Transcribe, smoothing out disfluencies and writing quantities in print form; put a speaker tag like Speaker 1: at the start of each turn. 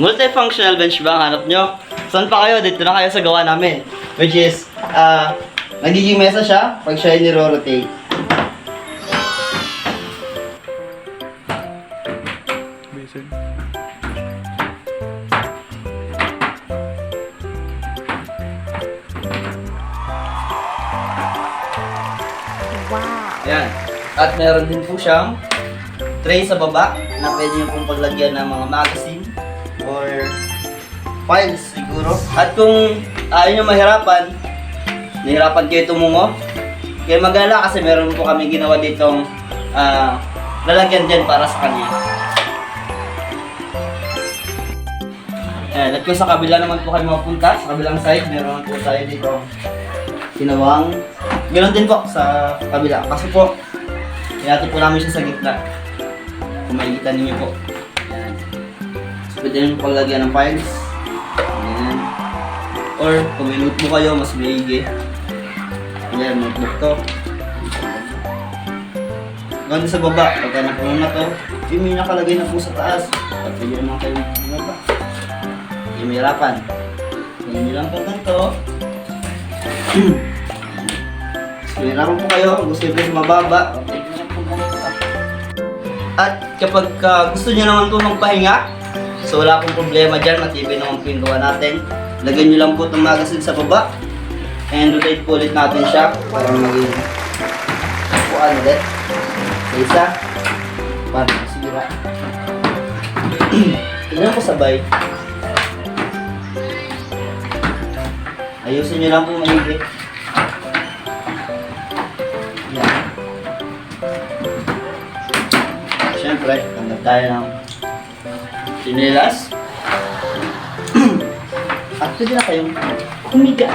Speaker 1: Multifunctional bench ba ang hanap nyo? Saan pa kayo? Dito na kayo sa gawa namin. Which is, nagiging mesa siya pag siya ay niro-rotate.
Speaker 2: Wow.
Speaker 1: Yan. At meron din po siyang tray sa baba na pwede nyo pong paglagyan ng mga magazine or files siguro. At kung ayaw nyo nahirapan kayo tumungo, kaya mag-alala kasi meron po kami ginawa ditong lalagyan din para sa kanya. Ayan, at kung sa kabila naman po kayo mapunta, sa kabilang side, meron po tayo dito ginawang ganoon din po sa kabila. Kasi po, inatin po namin siya sa gitna. Kung makikita ninyo po. Ayan. So, pwede nyo paglagyan ng files. Ayan. Or, kung may notebook kayo, mas maigi. Ayan, notebook to. Ganoon sa baba, pagka napuno na to, yung may nakalagay na po sa taas. At pwede naman kayo baba. Hindi mahirapan. Ayan nyo lang po ganito. Kung hirapan po kayo, kung gusto nyo sa mababa, okay na lang po ganito. At kapag gusto nyo naman po magpahinga, so wala pong problema dyan, matibay naman po yung gawa natin. Lagyan nyo lang po itong magazine sa baba. And rotate po ulit natin siya para maging puan ulit. Sa isa, para masira. Tignan po sabay. Ayusin nyo lang po maigi. Yan. Siyempre, tanggap tayo ng chinelas. At pwede na kayong humiga.